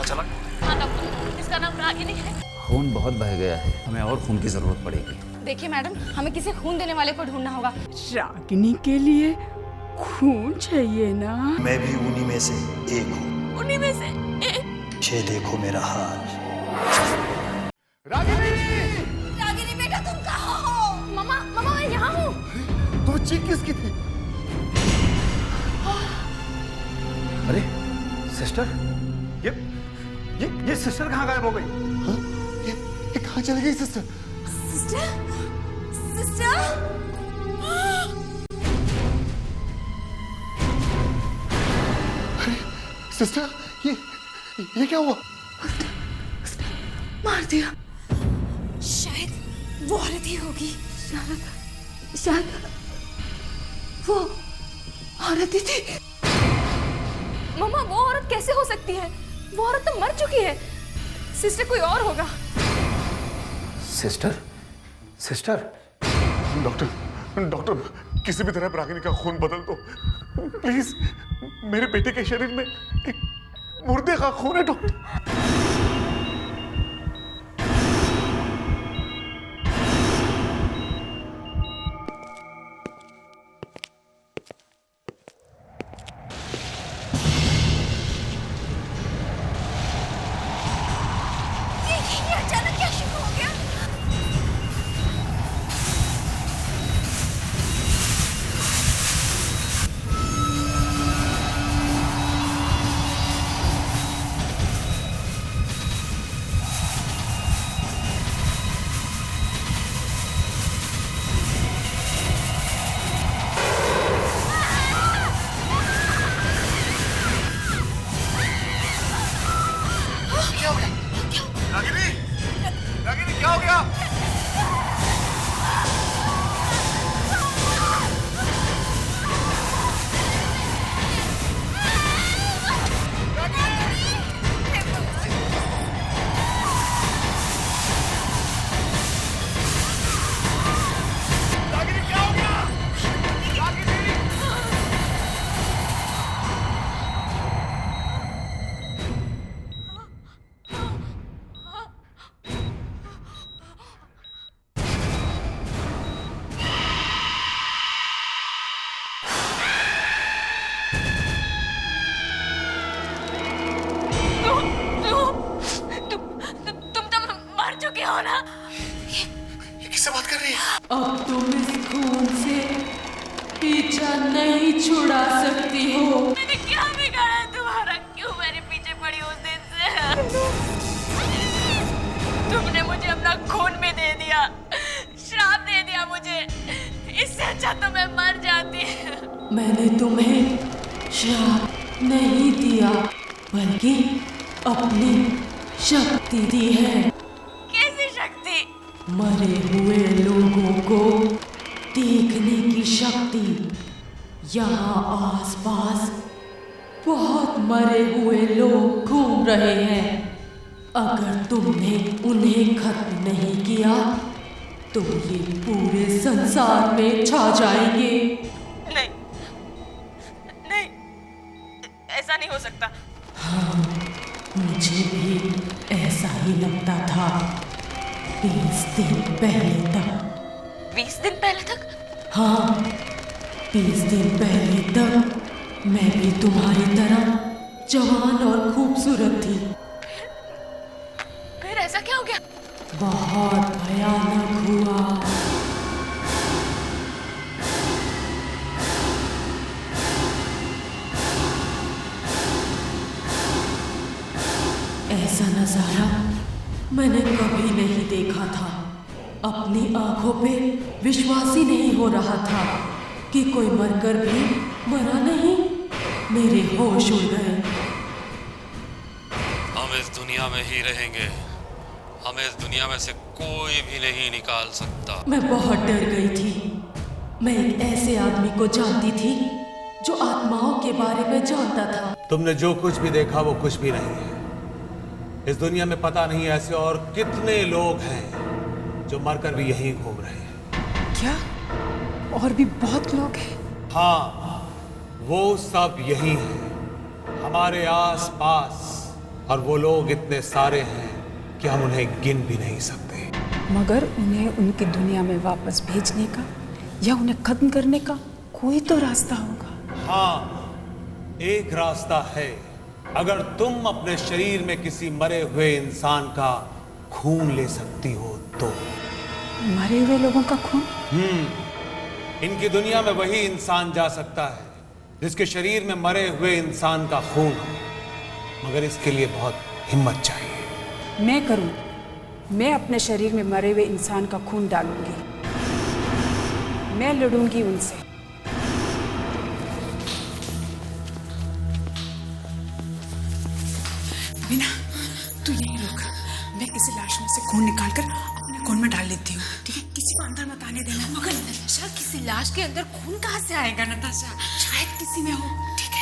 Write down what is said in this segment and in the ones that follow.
पता चला? हाँ डॉक्टर, इसका नाम रागिनी है। खून बहुत बह गया है, हमें और खून की जरूरत पड़ेगी। देखिए मैडम, हमें किसी खून देने वाले को ढूंढना होगा। रागिनी के लिए खून चाहिए ना? मैं भी उन्हीं में से एक हूँ। उन्हीं में से एक। ये देखो मेरा हाल। रागिनी! रागिनी बेटा, तुम कहाँ हो? मम्मा, मम्मा मैं यहाँ हूँ। तुम चीख किसकी थी? अरे सिस्टर, ये सिस्टर कहाँ गायब हो गई? हाँ? ये कहाँ चली गई सिस्टर? सिस्टर? सिस्टर? अरे सिस्टर, ये क्या हुआ? मार दिया। शायद वो औरत ही होगी। शायद वो औरत ही थी। मम्मा, वो औरत कैसे हो सकती है? वो औरत तो मर चुकी है। सिस्टर कोई और होगा। Sister, sister. डॉक्टर किसी भी तरह रागिनी का खून बदल दो प्लीज। मेरे बेटे के शरीर में एक मुर्दे का खून है डॉक्टर। ये अचानक क्या शुरू हो गया? रागिनी क्या हो गया? तुम तो मर चुके हो ना? ये किससे बात कर रही है? अब तुम इस खून से पीछा नहीं छुड़ा सकती हो। मैंने क्या बिगाड़ा है तुम्हारा? क्यों मेरे पीछे पड़ी उस दिन से? तुमने मुझे अपना खून भी दे दिया, श्राप दे दिया मुझे। इससे अच्छा तो मैं मर जाती। मैंने तुम्हें श्राप नहीं दिया, बल्कि अपनी शक्ति दी है। कैसी शक्ति? मरे हुए लोगों को देखने की शक्ति। यहाँ आसपास बहुत मरे हुए लोग घूम रहे हैं। अगर तुमने उन्हें खत्म नहीं किया तो ये पूरे संसार में छा जाएंगे। नहीं, नहीं, ऐसा नहीं हो सकता। हाँ, मुझे भी ऐसा ही लगता था 20 दिन पहले तक। 20 दिन पहले तक? हाँ, 20 दिन पहले तक मैं भी तुम्हारी तरह जवान और खूबसूरत थी। फिर ऐसा क्या हो गया? बहुत भयानक हुआ। ऐसा नजारा मैंने कभी नहीं देखा था। अपनी आंखों पे विश्वास ही नहीं हो रहा था कि कोई मरकर भी मरा नहीं। मेरे होश उड़ गए। हम इस दुनिया में ही रहेंगे, हमें इस दुनिया में से कोई भी नहीं निकाल सकता। मैं बहुत डर गई थी। मैं एक ऐसे आदमी को जानती थी जो आत्माओं के बारे में जानता था। तुमने जो कुछ भी देखा वो कुछ भी नहीं है। इस दुनिया में पता नहीं ऐसे और कितने लोग हैं जो मरकर भी यहीं घूम रहे हैं। क्या? और भी बहुत लोग हैं? हाँ, वो सब यही हैं, हमारे आस पास, और वो लोग इतने सारे हैं कि हम उन्हें गिन भी नहीं सकते। मगर उन्हें उनकी दुनिया में वापस भेजने का या उन्हें खत्म करने का कोई तो रास्ता होगा। हाँ, एक रास्ता है। अगर तुम अपने शरीर में किसी मरे हुए इंसान का खून ले सकती हो तो। मरे हुए लोगों का खून? इनकी दुनिया में वही इंसान जा सकता है जिसके शरीर में मरे हुए इंसान का खून हो, मगर इसके लिए बहुत हिम्मत चाहिए। मैं करूं, मैं अपने शरीर में मरे हुए इंसान का खून डालूंगी, मैं लड़ूंगी उनसे। बिना, तू यहीं रुक, मैं किसी लाश में से खून निकालकर अपने खून में डाल लेती हूँ, ठीक है? किसी को अंदर मत आने देना। मगर नताशा, किसी लाश के अंदर खून कहाँ से आएगा नताशा? शायद किसी में हो, ठीक है?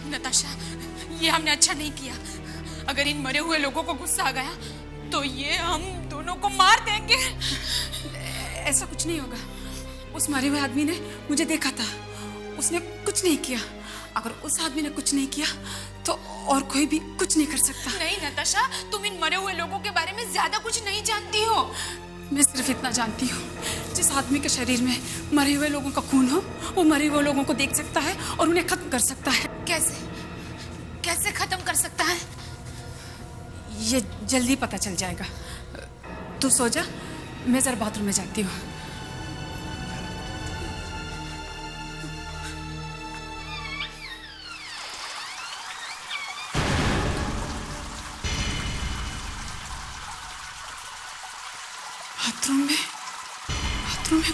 नताशा, ये हमने अच्छा नहीं किया। अगर इन मरे हुए लोगों को गुस्सा आ गया तो ये हम दोनों को मार देंगे। ऐसा कुछ नहीं होगा। उस मरे हुए आदमी ने मुझे देखा था, उसने कुछ नहीं किया। अगर उस आदमी ने कुछ नहीं किया तो और कोई भी कुछ नहीं कर सकता। नहीं नताशा, तुम इन मरे हुए लोगों के बारे में ज्यादा कुछ नहीं जानती हो। मैं सिर्फ इतना जानती हूँ, जिस आदमी के शरीर में मरे हुए लोगों का खून हो, वो मरे हुए लोगों को देख सकता है और उन्हें खत्म कर सकता है। कैसे कैसे खत्म कर सकता है? ये जल्दी पता चल जाएगा। तू सो जा, मैं जरा बाथरूम में जाती हूँ। बाथरूम में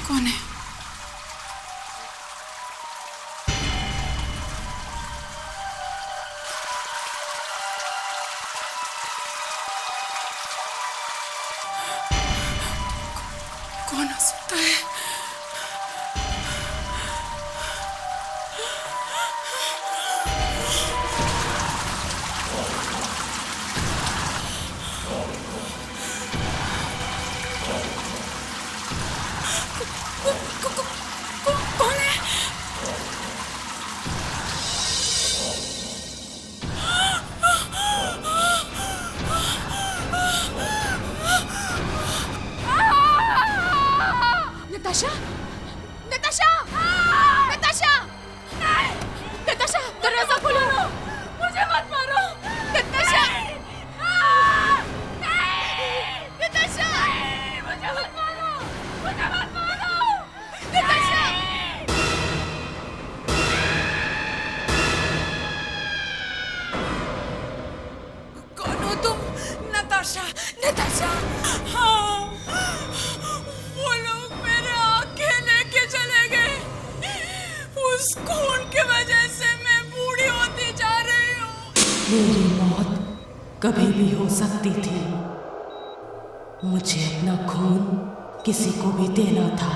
कौन है? कौन हो सकता है? कौन है? नताशा, नताशा, नताशा, नताशा, दरवाजा खोलो, मुझे मत मारो, नताशा, नताशा, मुझे मत मारो, नताशा। कौन हो तुम? नताशा, नताशा, हाँ, वो लोग मेरे आंखें लेके चले गए। उस खून की वजह से मैं बूढ़ी होती जा रही हूँ। मेरी मौत कभी भी हो सकती थी। मुझे अपना खून किसी को भी देना था,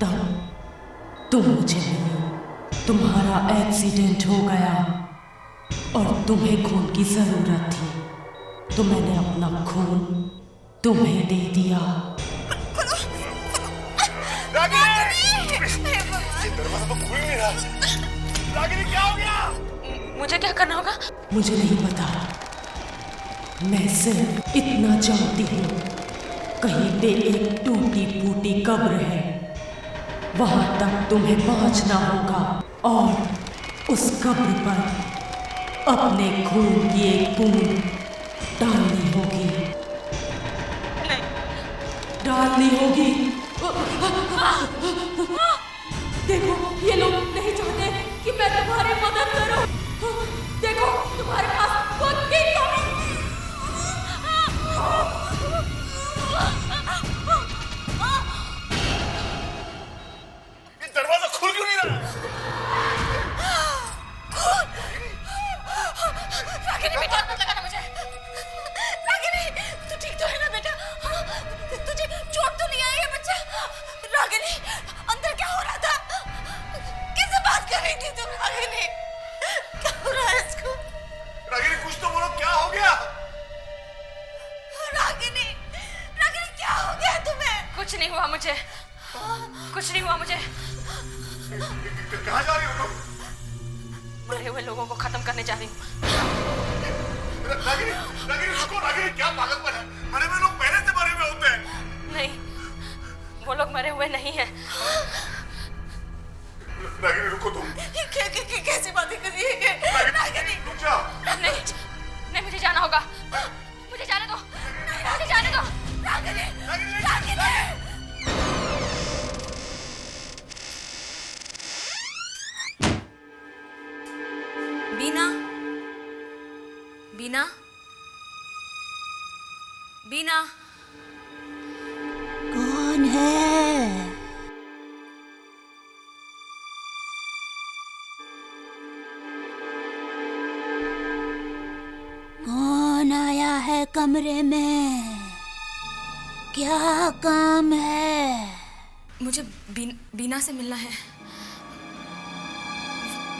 तब तुम मुझे मिली। तुम्हारा एक्सीडेंट हो गया और तुम्हें खून की जरूरत थी, तो मैंने अपना खून तुम्हें दे दिया। दरवाजा तो खुल नहीं रहा। रागिनी, क्या हो गया? मुझे क्या करना होगा? मुझे नहीं पता, मैं सिर्फ इतना जानती हूँ, कहीं पे एक टूटी फूटी कब्र है, वहां तक तुम्हें पहुंचना होगा और उस कब्र पर अपने खून की एक बूंद डालनी होगी। निकालनी होगी। देखो, ये लोग नहीं चाहते कि मैं तुम्हारी मदद करूं। देखो, तुम्हारे पास खुद की कमी। ये दरवाजा खुल क्यों नहीं रहा? रागिनी बेटा, मत लगाना मुझे। रागिनी, तू ठीक तो है ना बेटा? तुझे चोट तो नहीं आई है बच्चा? रागिनी, अंदर क्या हो रहा था? किससे बात कर रही थी तुम? रागिनी, क्या हो रहा है इसको? रागिनी कुछ तो बोलो, क्या हो गया? रागिनी, रागिनी क्या हो गया तुम्हें? कुछ नहीं हुआ मुझे, कुछ नहीं हुआ मुझे। कहाँ जा रही हो तुम? मरे हुए लोगों को खत्म करने जा रही हूँ। रागिनी, रागिनी रुको, रागिनी क्या पागलपन है? मरे हुए लोग पहले से मरे हुए होते हैं। नहीं, वो लोग मरे हुए नहीं हैं। रागिनी रुको तुम। कैसी बातें कर रही है? रागिनी रुक जाओ। नहीं, नहीं मुझे जाना होगा। मुझे जाने दो। नहीं, मुझे जाने दो। रागिनी, रागिनी। बीना, बीना, बीना। कौन है? कौन आया है कमरे में? क्या काम है? मुझे बीना से मिलना है।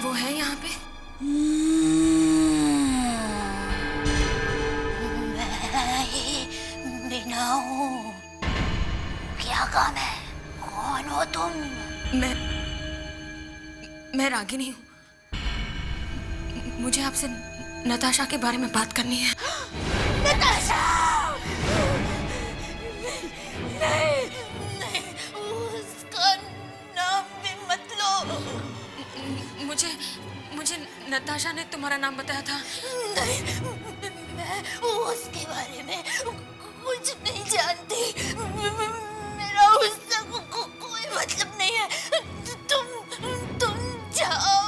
वो है यहाँ पे? मैं ही बीना हूँ। क्या काम है? कौन हो तुम? मैं रागिनी हूँ। मुझे आपसे नताशा के बारे में बात करनी है। नताशा! नहीं, नहीं, उसका नाम भी मत लो। मुझे नताशा ने तुम्हारा नाम बताया था। नहीं, मैं उसके बारे में कुछ नहीं जानती। मेरा उससे कोई मतलब नहीं है। तुम जाओ।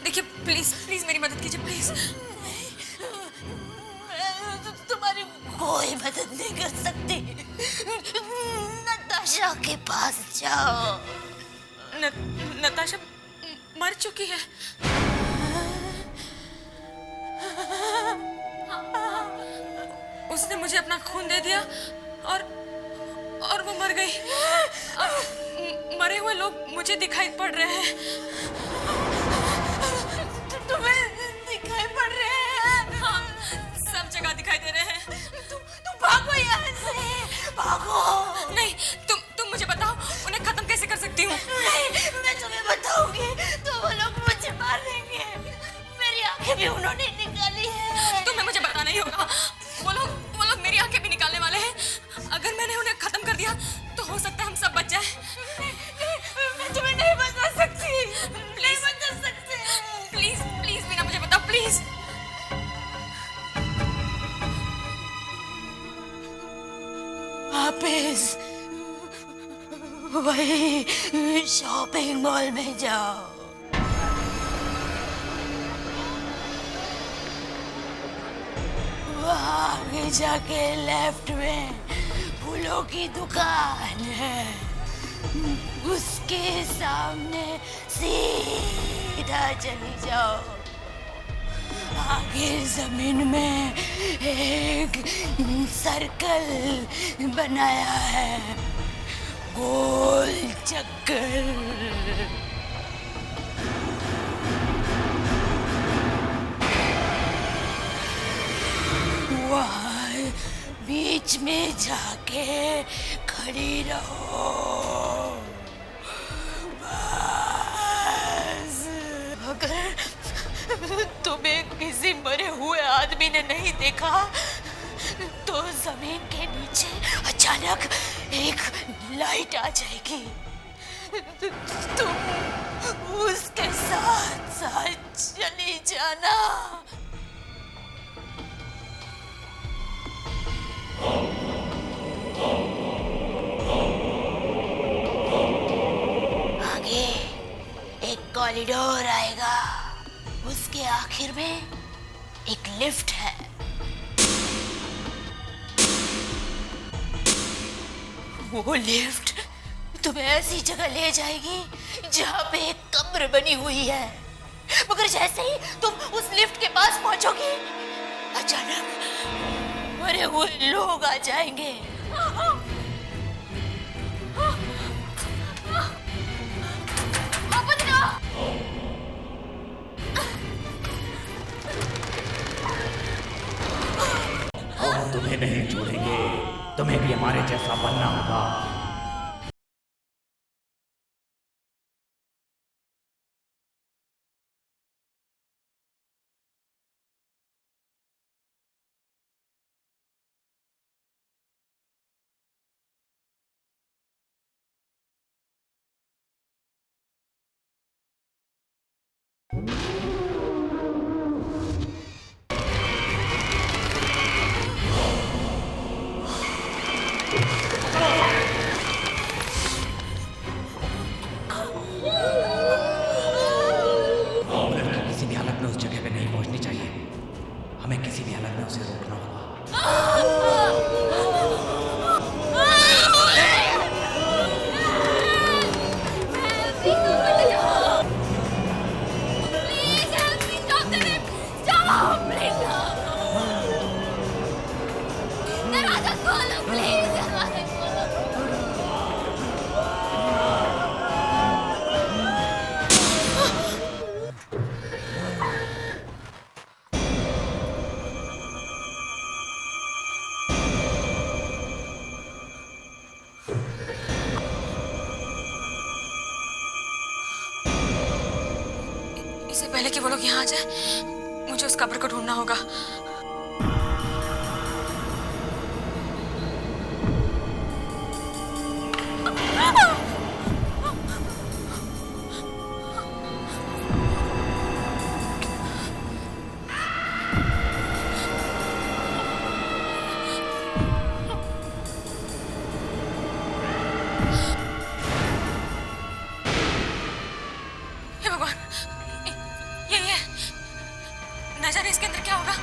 देखिए प्लीज मेरी मदद कीजिए प्लीज। मैं तुम्हारी कोई मदद नहीं कर सकती। नताशा के पास जाओ। नताशा मर चुकी है। उसने मुझे अपना खून दे दिया और वो मर गई। अब मरे हुए लोग मुझे दिखाई पड़ रहे हैं। तुम्हें दिखाई पड़ रहे हैं? हाँ, सब जगह दिखाई दे रहे हैं। तुम भागो यहाँ से, भागो। नहीं, तुम मुझे बताओ उन्हें खत्म कैसे कर सकती हूँ? नहीं, मैं तुम्हें बताऊंगी तो वो लोग मुझे मार देंगे। मेरी आंखें भी उन्होंने निकाली है। तुम्हें मुझे बताना ही होगा। वो लोग मेरी आंखें भी निकालने वाले हैं। अगर मैंने उन्हें खत्म कर दिया तो हो सकता है हम सब बच जाए। मैं तुम्हें नहीं बचा सकती। नहीं बचा सकते। प्लीज मीना मुझे बताओ प्लीज। वापस वही शॉपिंग मॉल में जाओ। वहाँ आगे जाके लेफ्ट में फूलों की दुकान है। उसके सामने सीधा चली जाओ। आगे जमीन में एक सर्कल बनाया है, गोल चक्कर। वहाँ बीच में जाके खड़ी रहो। बस। अगर तुम्हें किसी मरे हुए आदमी ने नहीं देखा तो जमीन के नीचे अचानक एक लाइट आ जाएगी। तुम उसके साथ साथ चली जाना। कॉरिडोर आएगा, उसके आखिर में एक लिफ्ट है। वो लिफ्ट तुम्हें ऐसी जगह ले जाएगी जहां पे एक कब्र बनी हुई है, मगर जैसे ही तुम उस लिफ्ट के पास पहुंचोगी, अचानक मरे हुए लोग आ जाएंगे। हम तुम्हें नहीं छोड़ेंगे, तुम्हें भी हमारे जैसा बनना होगा। किसी भी हालत में उस जगह पे नहीं पहुंचनी चाहिए। हमें किसी भी हालत में उसे रोकना होगा। इससे पहले कि वो लोग यहाँ आ जाए, मुझे उस कब्र को ढूंढना होगा। हे भगवान, ये न जाने इसके अंदर क्या होगा।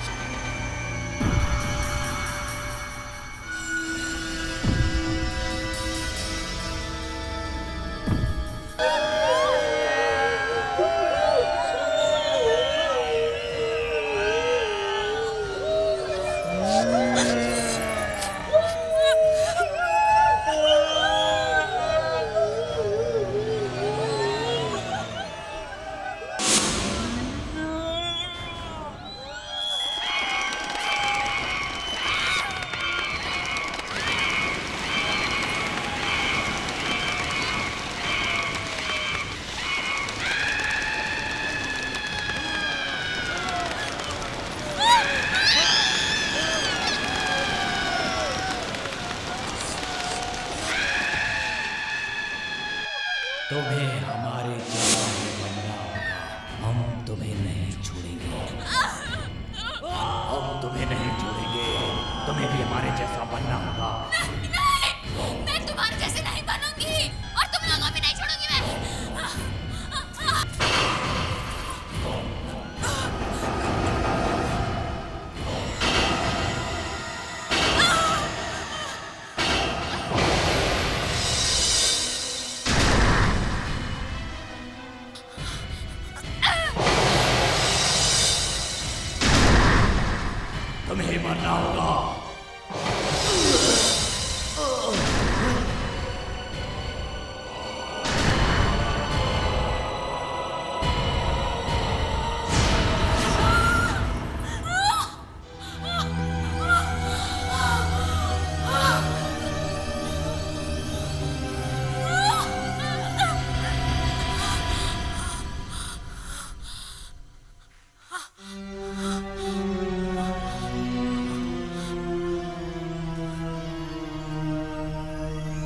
तुम्हें हमारे जैसा बनना होगा। हम तुम्हें नहीं छोड़ेंगे। हम तुम्हें नहीं छोड़ेंगे, तुम्हें भी हमारे जैसा बनना होगा। नहीं, मैं तुम्हारे जैसे नहीं बनूंगी और तुम लोगों को भी नहीं छोड़ूंगी मैं। तुम्हें मरना होगा।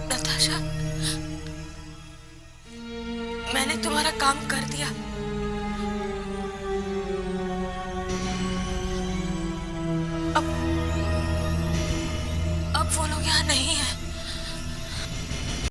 नताशा, मैंने तुम्हारा काम कर दिया। अब वो लोग यहाँ नहीं